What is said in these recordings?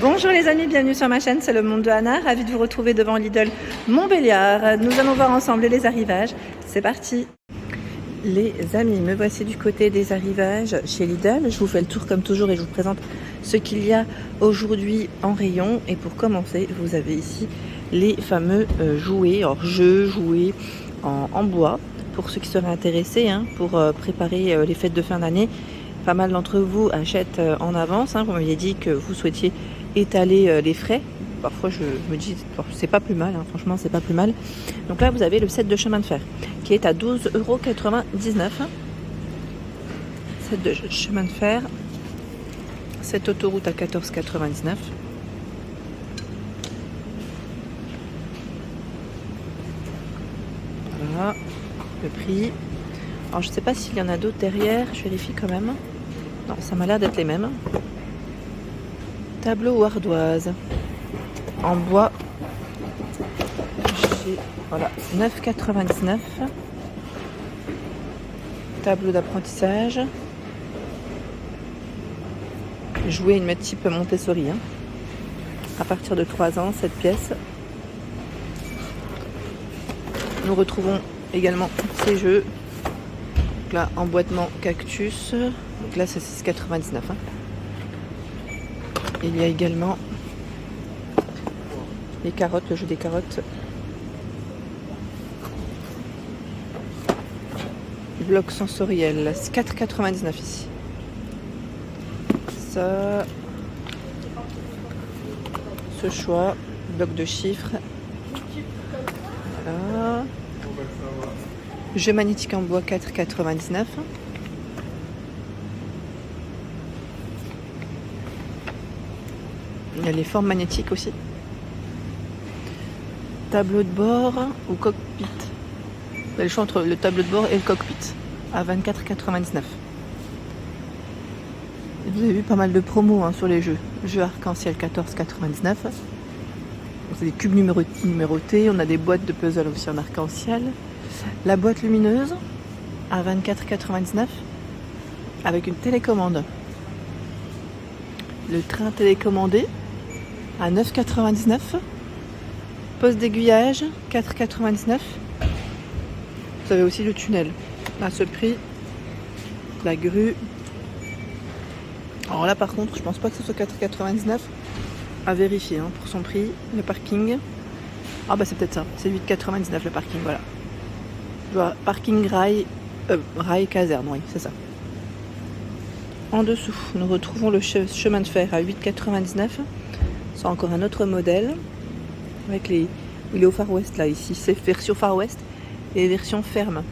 Bonjour les amis, bienvenue sur ma chaîne, c'est le monde de Anna, ravie de vous retrouver devant Lidl Montbéliard. Nous allons voir ensemble les arrivages, c'est parti. Les amis, me voici du côté des arrivages chez Lidl. Je vous fais le tour comme toujours et je vous présente ce qu'il y a aujourd'hui en rayon. Et pour commencer, vous avez ici les fameux jouets, hors jeux, jouets en bois. Pour ceux qui seraient intéressés, pour préparer les fêtes de fin d'année. Pas mal d'entre vous achètent en avance. Vous m'aviez dit que vous souhaitiez étaler les frais. Parfois je me dis c'est pas plus mal, franchement c'est pas plus mal. Donc là vous avez le set de chemin de fer qui est à 12,99 €. Set de chemin de fer, cette autoroute à 14,99 €. Voilà le prix. Alors je sais pas s'il y en a d'autres derrière, je vérifie quand même. Non, ça m'a l'air d'être les mêmes. Tableau ou ardoise en bois, voilà, 9,99 €. Tableau d'apprentissage, jouer une type Montessori, à partir de 3 ans, cette pièce. Nous retrouvons également ces jeux. Donc là, emboîtement cactus, donc là c'est 6,99 €. Il y a également les carottes, le jeu des carottes. Bloc sensoriel, 4,99 € ici. Ça, ce choix, bloc de chiffres. Voilà. Jeu magnétique en bois, 4,99 €. Il y a les formes magnétiques aussi. Tableau de bord ou cockpit. Vous avez le choix entre le tableau de bord et le cockpit à 24,99 €. Vous avez vu pas mal de promos sur les jeux. Jeux arc-en-ciel, 14,99 €. C'est des cubes numérotés. On a des boîtes de puzzle aussi en arc-en-ciel. La boîte lumineuse à 24,99 € avec une télécommande. Le train télécommandé à 9,99 €. Poste d'aiguillage, 4,99 €. Vous avez aussi le tunnel à ce prix. La grue. Alors là par contre, je pense pas que ce soit 4,99 €. À vérifier pour son prix. Le parking. Ah bah c'est peut-être ça. C'est 8,99 € le parking, voilà. Je vois parking rail caserne, oui, c'est ça. En dessous, nous retrouvons le chemin de fer à 8,99 €. C'est encore un autre modèle. Avec les... Il est au Far West là, ici. C'est version Far West et version ferme.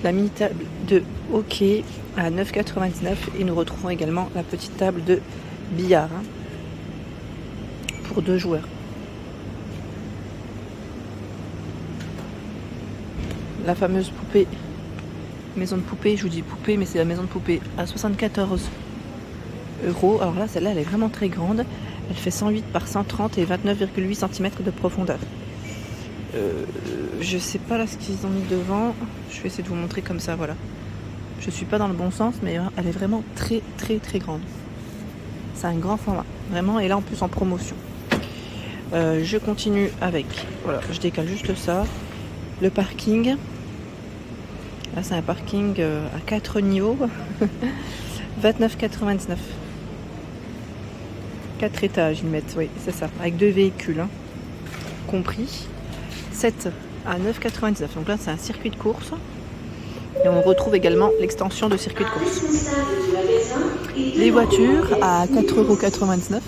La mini table de hockey à 9,99 € et nous retrouvons également la petite table de billard pour 2 joueurs. La fameuse poupée, maison de poupée, je vous dis poupée, mais c'est la maison de poupée à 74 €. Alors là, celle-là, elle est vraiment très grande. Elle fait 108 par 130 et 29,8 cm de profondeur. Je sais pas là ce qu'ils ont mis devant. Je vais essayer de vous montrer comme ça, voilà. Je suis pas dans le bon sens, mais elle est vraiment très très très grande. C'est un grand format, vraiment, et là en plus en promotion. Je continue avec, voilà, je décale juste ça. Le parking. Là c'est un parking à 4 niveaux. 29,99 €. 4 étages ils mettent, oui c'est ça, avec 2 véhicules compris. 7 à 9,99 €. Donc là c'est un circuit de course. Et on retrouve également l'extension de circuit de course. Les voitures à 4,99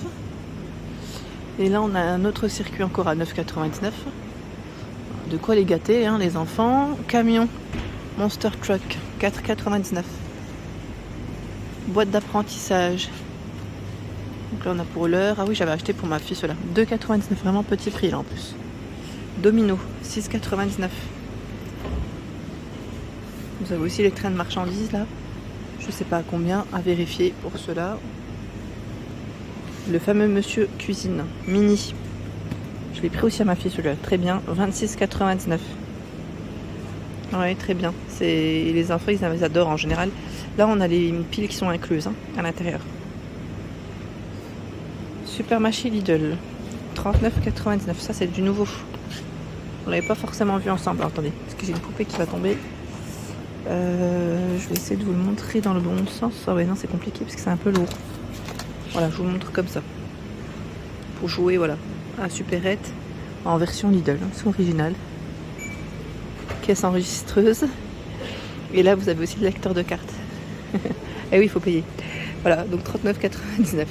€. Et là on a un autre circuit encore à 9,99 €. De quoi les gâter les enfants. Camion Monster Truck, 4,99 €. Boîte d'apprentissage. Donc là on a pour l'heure. Ah oui, j'avais acheté pour ma fille cela. 2,99 €, vraiment petit prix là en plus. Domino, 6,99 €. Vous avez aussi les trains de marchandises là. Je sais pas à combien, à vérifier pour cela. Le fameux monsieur cuisine mini. Je l'ai pris aussi à ma fille celui-là. Très bien, 26,99 €. Ouais, très bien. Les enfants ils adorent en général. Là on a les piles qui sont incluses à l'intérieur. Supermarché Lidl, 39,99. Ça, c'est du nouveau. On l'avait pas forcément vu ensemble. Alors, attendez, parce que j'ai une poupée qui va tomber. Je vais essayer de vous le montrer dans le bon sens. Ah ouais, non, c'est compliqué parce que c'est un peu lourd. Voilà, je vous le montre comme ça. Pour jouer, voilà, à Supérette en version Lidl. C'est original. Caisse enregistreuse. Et là, vous avez aussi le lecteur de cartes. Et oui, il faut payer. Voilà, donc 39,99.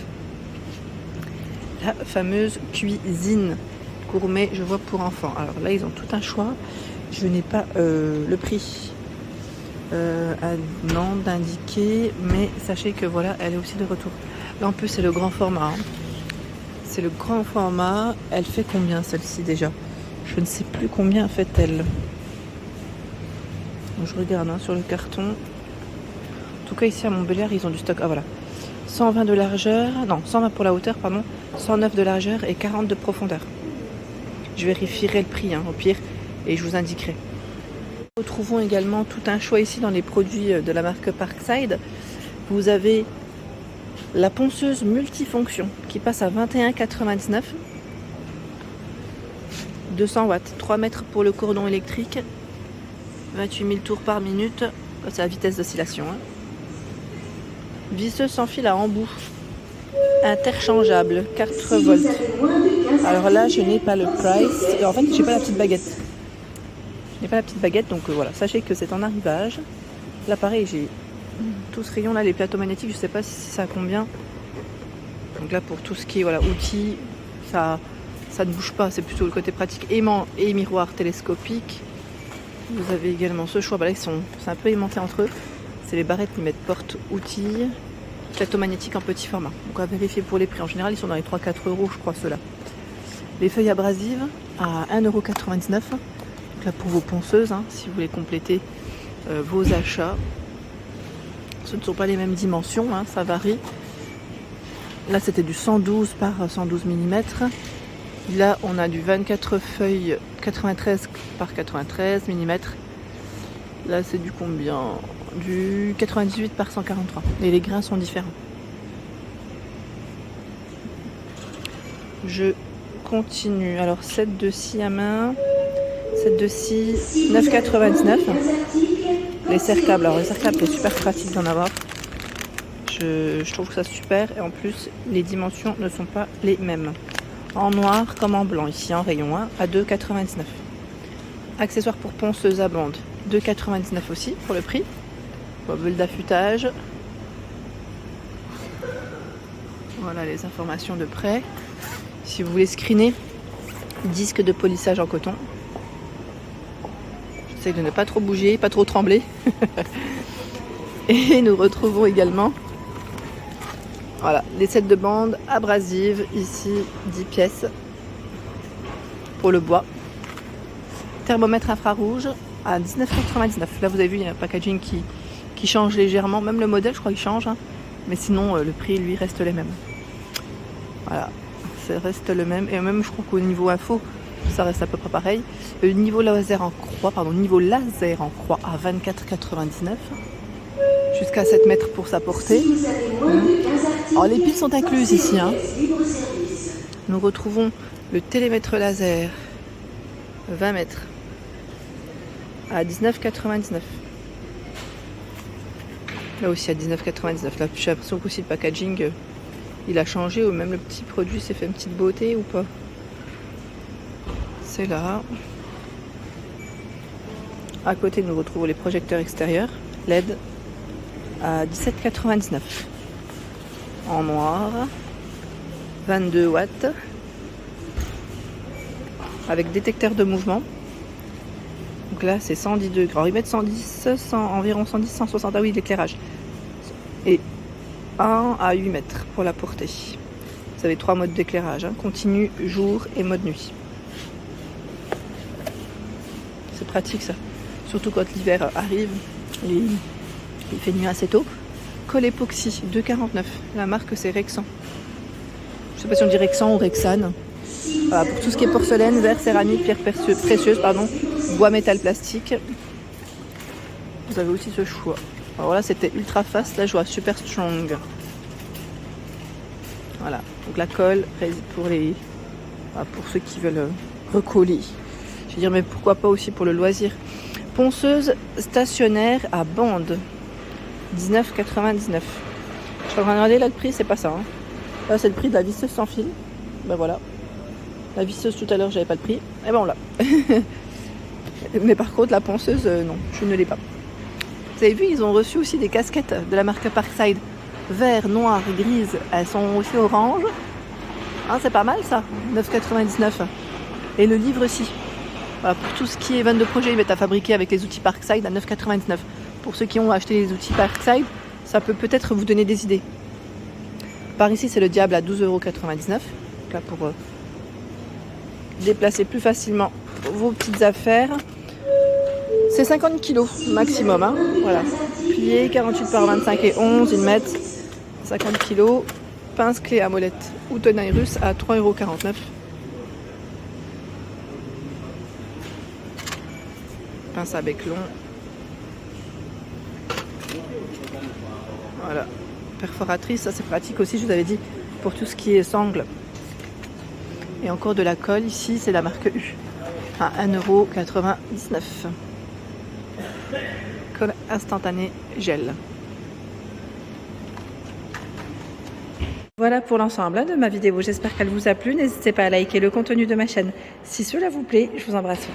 La fameuse cuisine gourmet, je vois, pour enfants. Alors là, ils ont tout un choix. Je n'ai pas le prix d'indiquer, mais sachez que voilà, elle est aussi de retour. Là, en plus, c'est le grand format. Hein. C'est le grand format. Elle fait combien, celle-ci, déjà? Je ne sais plus combien fait-elle. Je regarde sur le carton. En tout cas, ici à Montbéliard, ils ont du stock. Ah voilà. 120 de largeur. Non, 120 pour la hauteur, pardon. 109 de largeur et 40 de profondeur. Je vérifierai le prix, au pire, et je vous indiquerai. Nous retrouvons également tout un choix ici dans les produits de la marque Parkside. Vous avez la ponceuse multifonction qui passe à 21,99. 200 watts. 3 mètres pour le cordon électrique. 28 000 tours par minute. C'est la vitesse d'oscillation. Visseuse sans fil à embout. Interchangeable. 4 volts. Alors là, je n'ai pas le price. En fait, j'ai pas la petite baguette. Je n'ai pas la petite baguette, donc voilà. Sachez que c'est en arrivage. Là, pareil, j'ai tout ce rayon là, les plateaux magnétiques. Je sais pas si ça a combien. Donc là, pour tout ce qui est outils, ça ne bouge pas. C'est plutôt le côté pratique. Aimant et miroir télescopique. Vous avez également ce choix. Là, c'est un peu aimanté entre eux. C'est les barrettes qui mettent porte outils. Plateau magnétique en petit format. Donc on va vérifier pour les prix. En général, ils sont dans les 3-4 €, je crois, ceux-là. Les feuilles abrasives à 1,99 €. Donc là, pour vos ponceuses, si vous voulez compléter vos achats. Ce ne sont pas les mêmes dimensions, ça varie. Là, c'était du 112 par 112 mm. Là, on a du 24 feuilles 93 par 93 mm. Là, c'est du combien? Du 98 par 143. Et les grains sont différents. Je continue. Alors, 7 de scie à main. 7 de scie, 9,99. Les serre-câbles. Alors, les serre-câbles, c'est super pratique d'en avoir. Je trouve que ça super. Et en plus, les dimensions ne sont pas les mêmes. En noir comme en blanc. Ici, en rayon 1 à 2,99. Accessoires pour ponceuse à bande. 2,99 aussi pour le prix. Bobule d'affûtage. Voilà les informations de près. Si vous voulez screener, disque de polissage en coton. J'essaie de ne pas trop bouger, pas trop trembler. Et nous retrouvons également les sets de bandes abrasives. Ici, 10 pièces pour le bois. Thermomètre infrarouge à 19,99. Là, vous avez vu, il y a un packaging qui change légèrement. Même le modèle, je crois qu'il change. Mais sinon, le prix, lui, reste le même. Voilà, ça reste le même. Et même, je crois qu'au niveau info, ça reste à peu près pareil. Le niveau laser en croix, à 24,99. Jusqu'à 7 mètres pour sa portée. Alors, les piles sont incluses ici. Nous retrouvons le télémètre laser 20 mètres à 19,99. Là aussi à 19,99. Là, j'ai l'impression qu'aussi le packaging il a changé, ou même le petit produit s'est fait une petite beauté ou pas. C'est là. À côté, nous retrouvons les projecteurs extérieurs LED à 17,99. En noir, 22 watts, avec détecteur de mouvement. Donc là, c'est 110 degrés. Alors, ils mettent 110, environ 110, 160. Ah oui, l'éclairage. Et 1 à 8 mètres pour la portée. Vous avez 3 modes d'éclairage. Continu, jour et mode nuit. C'est pratique ça. Surtout quand l'hiver arrive et il fait nuit assez tôt. Colle époxy, 2,49. La marque, c'est Rexan. Je ne sais pas si on dit Rexan ou Rexane. Voilà, pour tout ce qui est porcelaine, verre, céramique, pierre précieuse, bois, métal, plastique. Vous avez aussi ce choix. Alors là, c'était ultra fast. Là, je vois super strong. Voilà, donc la colle pour ceux qui veulent recoller. Je veux dire, mais pourquoi pas aussi pour le loisir. Ponceuse stationnaire à bande, 19,99. Je suis en train de regarder là le prix, c'est pas ça. Hein. Là c'est le prix de la visseuse sans fil. Ben voilà. La visseuse tout à l'heure j'avais pas le prix. Et ben on l'a. Mais par contre la ponceuse non, je ne l'ai pas. Vous avez vu, ils ont reçu aussi des casquettes de la marque Parkside. Vert, noir, grise. Elles sont aussi orange. Hein, c'est pas mal ça, 9,99. Et le livre aussi. Voilà, pour tout ce qui est vente de projet, ils mettent à fabriquer avec les outils Parkside à 9,99. Pour ceux qui ont acheté les outils Parkside, ça peut peut-être vous donner des idées. Par ici, c'est le diable à 12,99 €. Là, pour déplacer plus facilement vos petites affaires. C'est 50 kg maximum. Hein. Voilà. Plié, 48 par 25 et 11, ils mettent 50 kg. Pince, clé à molette ou tenaille russe à 3,49 €. Pince à bec long. Voilà. Perforatrice, ça c'est pratique aussi, je vous avais dit, pour tout ce qui est sangle. Et encore de la colle ici, c'est la marque U. À 1,99 €. Colle instantanée gel. Voilà pour l'ensemble de ma vidéo, j'espère qu'elle vous a plu. N'hésitez pas à liker le contenu de ma chaîne si cela vous plaît. Je vous embrasse.